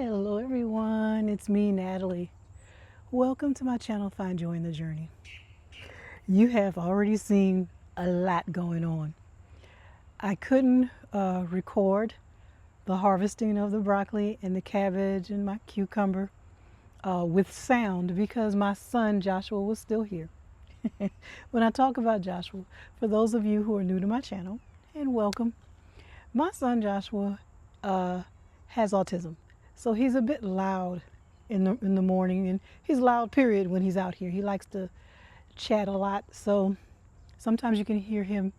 Hello everyone, it's me, Natalie. Welcome to my channel, Find Joy in the Journey. You have already seen a lot going on. I couldn't record the harvesting of the broccoli and the cabbage and my cucumber with sound because my son Joshua was still here. When I talk about Joshua, for those of you who are new to my channel, and welcome, my son Joshua has autism. So he's a bit loud in the morning, and he's loud period when he's out here. He likes to chat a lot, so sometimes you can hear him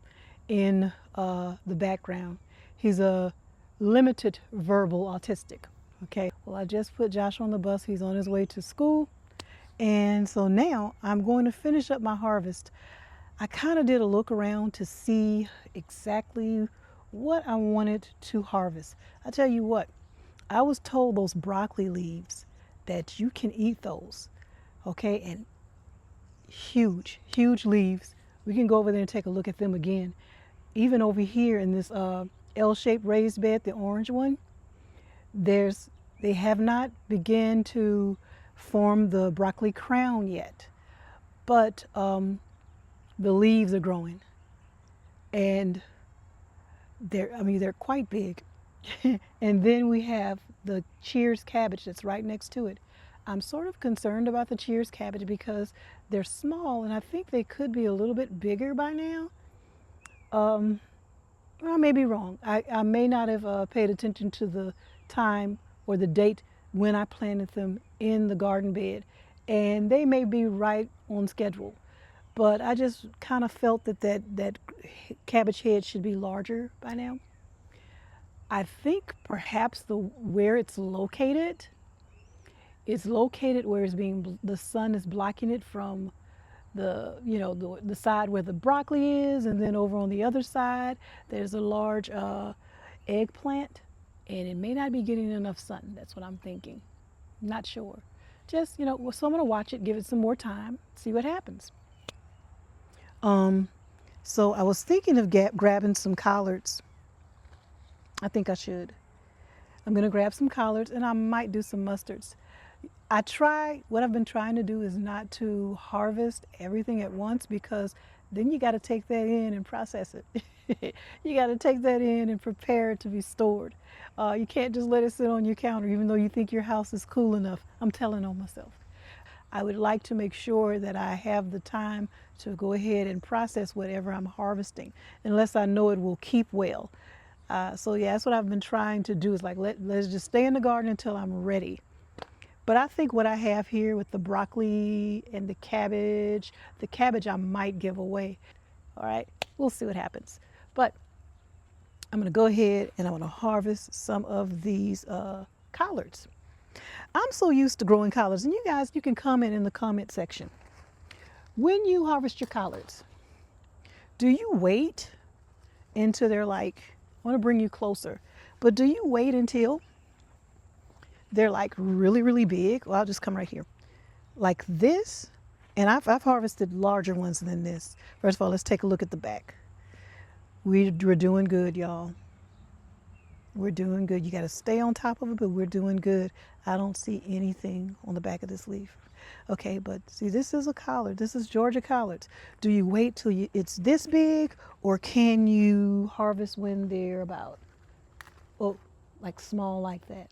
in the background. He's a limited verbal autistic. Okay, well, I just put Josh on the bus. He's on his way to school, and so now I'm going to finish up my harvest. I kind of did a look around to see exactly what I wanted to harvest. I tell you what, I was told those broccoli leaves that you can eat those, okay, and huge, huge leaves. We can go over there and take a look at them again. Even over here in this L-shaped raised bed, the orange one, they have not begun to form the broccoli crown yet, but the leaves are growing, and they're quite big. And then we have the Cheers cabbage that's right next to it. I'm sort of concerned about the Cheers cabbage because they're small, and I think they could be a little bit bigger by now. I may be wrong. I may not have paid attention to the time or the date when I planted them in the garden bed, and they may be right on schedule. But I just kind of felt that cabbage head should be larger by now. I think perhaps where it's located where the sun is blocking it from the side where the broccoli is, and then over on the other side there's a large eggplant, and it may not be getting enough sun. That's what I'm thinking. Not sure. Just so I'm gonna watch it, give it some more time, see what happens. So I was thinking of grabbing some collards. I think I should. I'm gonna grab some collards, and I might do some mustards. What I've been trying to do is not to harvest everything at once, because then you got to take that in and process it. You got to take that in and prepare it to be stored. You can't just let it sit on your counter even though you think your house is cool enough. I'm telling on myself. I would like to make sure that I have the time to go ahead and process whatever I'm harvesting, unless I know it will keep well. So yeah, that's what I've been trying to do, is like let's just stay in the garden until I'm ready. But I think what I have here with the broccoli and the cabbage I might give away. All right, we'll see what happens. But I'm gonna go ahead and I'm gonna harvest some of these collards. I'm so used to growing collards, and you guys, you can comment in the comment section. When you harvest your collards, do you wait until they're like, I want to bring you closer, but do you wait until they're like really, really big? Well, I'll just come right here. Like this. And I've harvested larger ones than this. First of all, let's take a look at the back. We're doing good, y'all. We're doing good. You got to stay on top of it, but we're doing good. I don't see anything on the back of this leaf. Okay, but see, this is a collard. This is Georgia collards. Do you wait till it's this big, or can you harvest when they're about, oh, like small like that?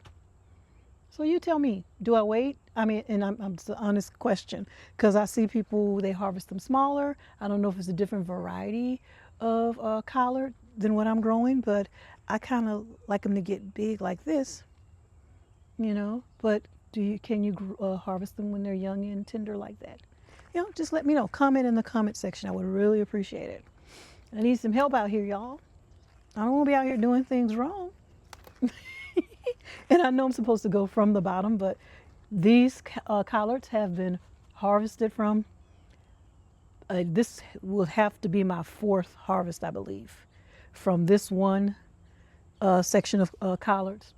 So you tell me, do I wait? I mean, and it's an honest question, because I see people, they harvest them smaller. I don't know if it's a different variety of collard than what I'm growing, but I kind of like them to get big like this, but can you harvest them when they're young and tender like that? Just let me know. Comment in the comment section. I would really appreciate it. I need some help out here, y'all. I don't want to be out here doing things wrong. And I know I'm supposed to go from the bottom, but these collards have been harvested from, this will have to be my fourth harvest, I believe, from this one section of collards.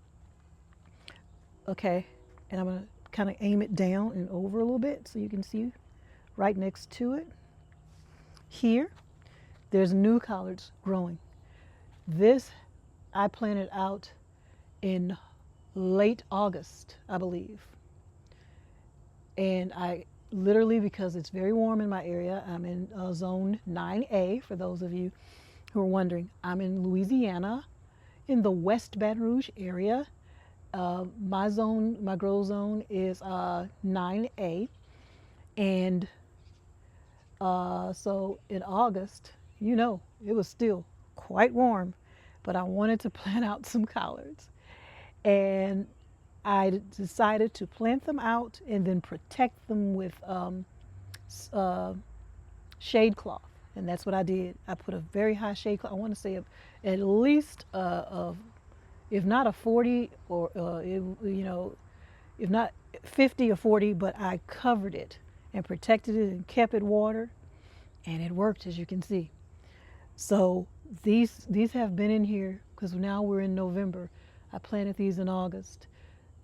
Okay, and I'm gonna kind of aim it down and over a little bit so you can see right next to it. Here, there's new collards growing. This I planted out in late August, I believe. And I literally, because it's very warm in my area, I'm in zone 9A, for those of you who are wondering. I'm in Louisiana, in the West Baton Rouge area. My zone, my grow zone is 9A. And so in August, it was still quite warm, but I wanted to plant out some collards. And I decided to plant them out and then protect them with uh, shade cloth. And that's what I did. I put a very high shade cloth. I want to say at least, if not a 40 or, if not 50 or 40, but I covered it and protected it and kept it watered. And it worked, as you can see. So these have been in here because now we're in November. I planted these in August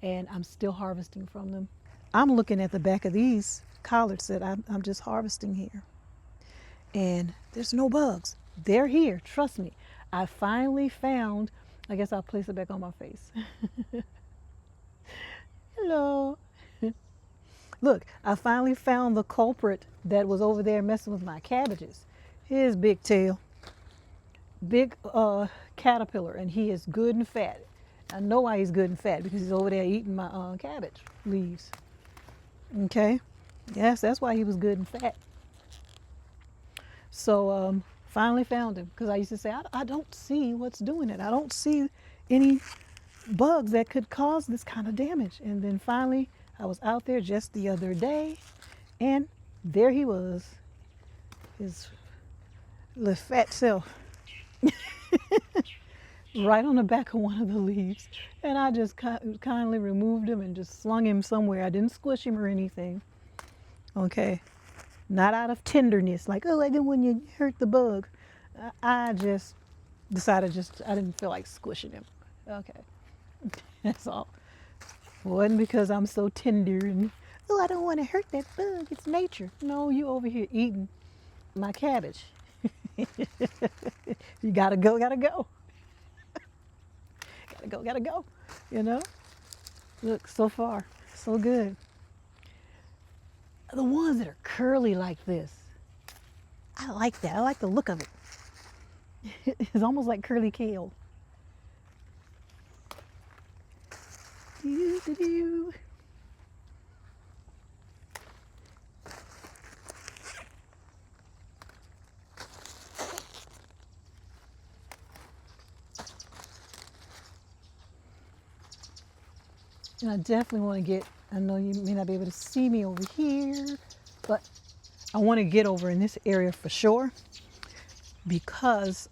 and I'm still harvesting from them. I'm looking at the back of these collards that I'm just harvesting here. And there's no bugs. They're here, trust me. I finally found, I guess I'll place it back on my face. Hello. Look, I finally found the culprit that was over there messing with my cabbages. Here's Big Tail. Big caterpillar, and he is good and fat. I know why he's good and fat, because he's over there eating my cabbage leaves. Okay? Yes, that's why he was good and fat. So finally found him, because I used to say, I don't see what's doing it. I don't see any bugs that could cause this kind of damage. And then finally, I was out there just the other day, and there he was, his little fat self, right on the back of one of the leaves. And I just kindly removed him and just slung him somewhere. I didn't squish him or anything. Okay. Not out of tenderness, like, oh, I didn't want you to hurt the bug. I just decided I didn't feel like squishing him. Okay. That's all. It wasn't because I'm so tender and, oh, I don't want to hurt that bug. It's nature. No, you over here eating my cabbage. You gotta go, gotta go. Gotta go, Look, so far, so good. The ones that are curly like this, I like that. I like the look of it. It's almost like curly kale. Doo-doo-doo. And I definitely want to get, I know you may not be able to see me over here, but I want to get over in this area for sure, because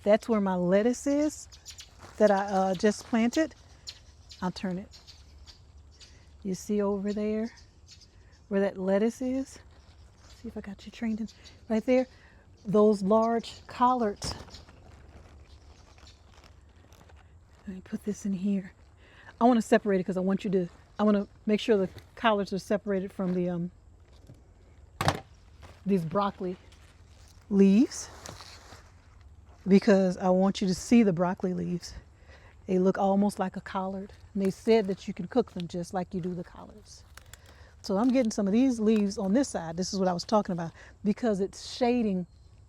that's where my lettuce is that I just planted. I'll turn it. You see over there where that lettuce is? See if I got you trained in. Right there, those large collards. Let me put this in here. I want to separate it because I want to make sure the collards are separated from the these broccoli leaves, because I want you to see the broccoli leaves. They look almost like a collard, and they said that you can cook them just like you do the collards. So I'm getting some of these leaves on this side. This is what I was talking about, because it's shading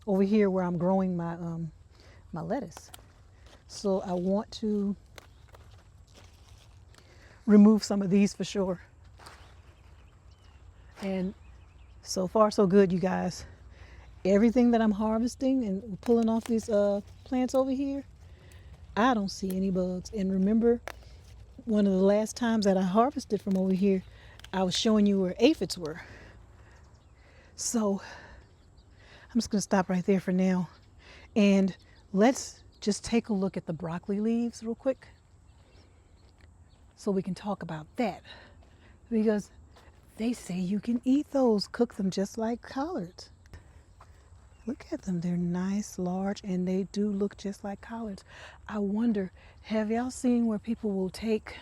over here where I'm growing my my lettuce. So I want to remove some of these for sure. And so far so good, you guys. Everything that I'm harvesting and pulling off these plants over here, I don't see any bugs. And remember, one of the last times that I harvested from over here, I was showing you where aphids were. So I'm just gonna stop right there for now. And let's just take a look at the broccoli leaves real quick, so we can talk about that, because they say you can eat those, cook them just like collards. Look at them, they're nice, large, and they do look just like collards. I wonder, have y'all seen where people will take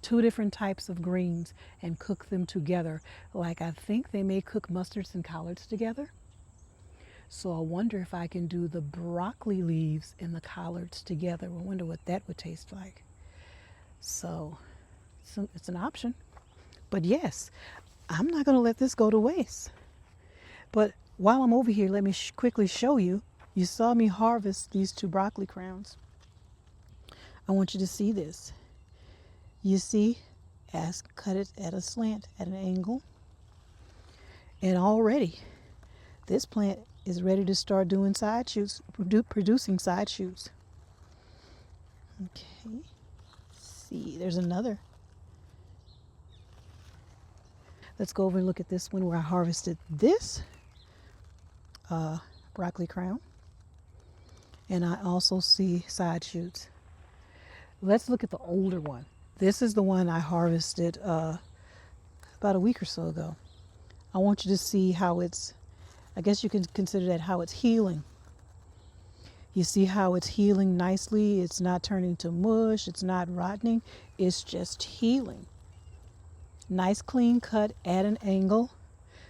two different types of greens and cook them together? Like, I think they may cook mustards and collards together. So I wonder if I can do the broccoli leaves and the collards together. I wonder what that would taste like. So it's an option. But yes, I'm not going to let this go to waste. But while I'm over here, let me quickly show you. You saw me harvest these 2 broccoli crowns. I want you to see this. You see, cut it at a slant, at an angle. And already, this plant is ready to start doing side shoots, producing side shoots. Okay, see, there's another. Let's go over and look at this one where I harvested this broccoli crown. And I also see side shoots. Let's look at the older one. This is the one I harvested about a week or so ago. I want you to see how it's, I guess you can consider that how it's healing. You see how it's healing nicely. It's not turning to mush. It's not rotting. It's just healing. Nice clean cut at an angle.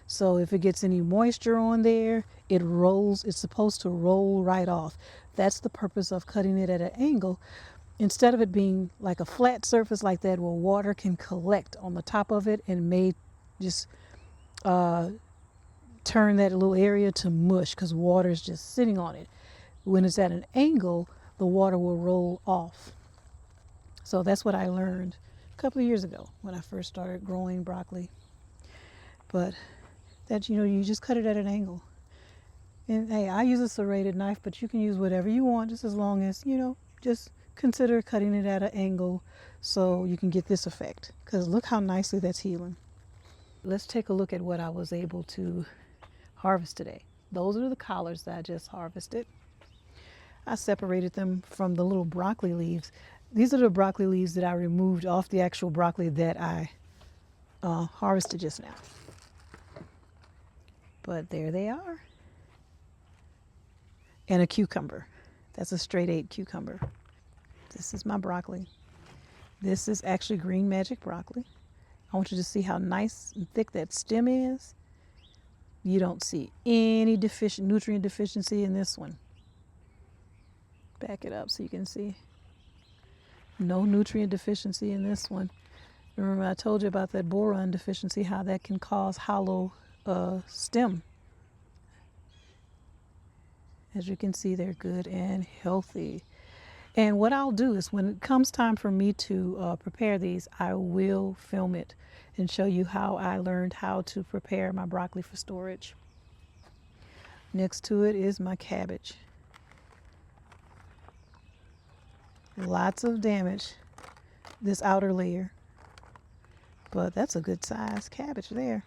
So if it gets any moisture on there, it rolls. It's supposed to roll right off. That's the purpose of cutting it at an angle. Instead of it being like a flat surface like that where water can collect on the top of it and may just turn that little area to mush because water is just sitting on it. When it's at an angle, the water will roll off. So that's what I learned a couple of years ago when I first started growing broccoli. But that, you just cut it at an angle. And hey, I use a serrated knife, but you can use whatever you want, just as long as, just consider cutting it at an angle so you can get this effect. Because look how nicely that's healing. Let's take a look at what I was able to harvest today. Those are the collards that I just harvested. I separated them from the little broccoli leaves. These are the broccoli leaves that I removed off the actual broccoli that I harvested just now. But there they are. And a cucumber. That's a straight 8 cucumber. This is my broccoli. This is actually green magic broccoli. I want you to see how nice and thick that stem is. You don't see any nutrient deficiency in this one. Back it up so you can see. No nutrient deficiency in this one. Remember I told you about that boron deficiency, how that can cause hollow stem. As you can see, they're good and healthy. And what I'll do is when it comes time for me to prepare these, I will film it and show you how I learned how to prepare my broccoli for storage. Next to it is my cabbage. Lots of damage, this outer layer, but that's a good size cabbage there.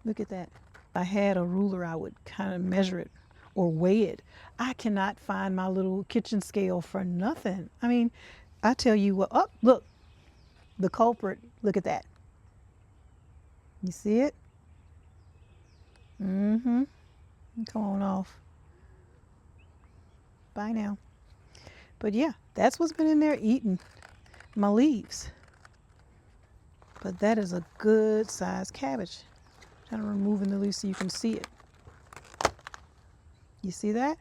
Look at that. If I had a ruler, I would kind of measure it or weigh it. I cannot find my little kitchen scale for nothing. I mean, I tell you what, oh, look, the culprit, look at that. You see it? Mm-hmm. Come on off. Bye now. But yeah, that's what's been in there eating my leaves. But that is a good sized cabbage. I'm trying to remove the leaves so you can see it. You see that?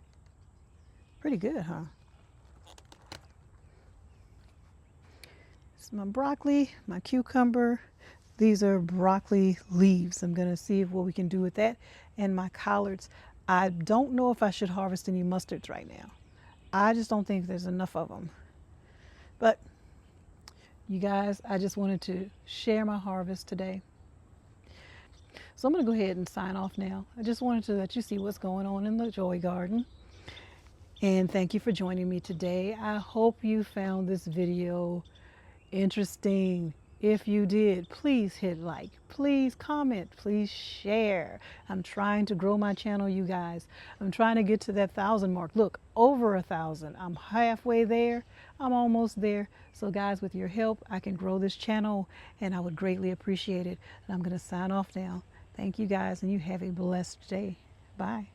Pretty good, huh? This is my broccoli, my cucumber. These are broccoli leaves. I'm gonna see what we can do with that. And my collards. I don't know if I should harvest any mustards right now. I just don't think there's enough of them. But you guys, I just wanted to share my harvest today. So I'm going to go ahead and sign off now. I just wanted to let you see what's going on in the Joy Garden. And thank you for joining me today. I hope you found this video interesting. If you did, please hit like, please comment, please share. I'm trying to grow my channel, you guys. I'm trying to get to that 1,000 mark. Look, over 1,000. I'm halfway there. I'm almost there. So guys, with your help, I can grow this channel and I would greatly appreciate it. And I'm going to sign off now. Thank you guys and you have a blessed day. Bye.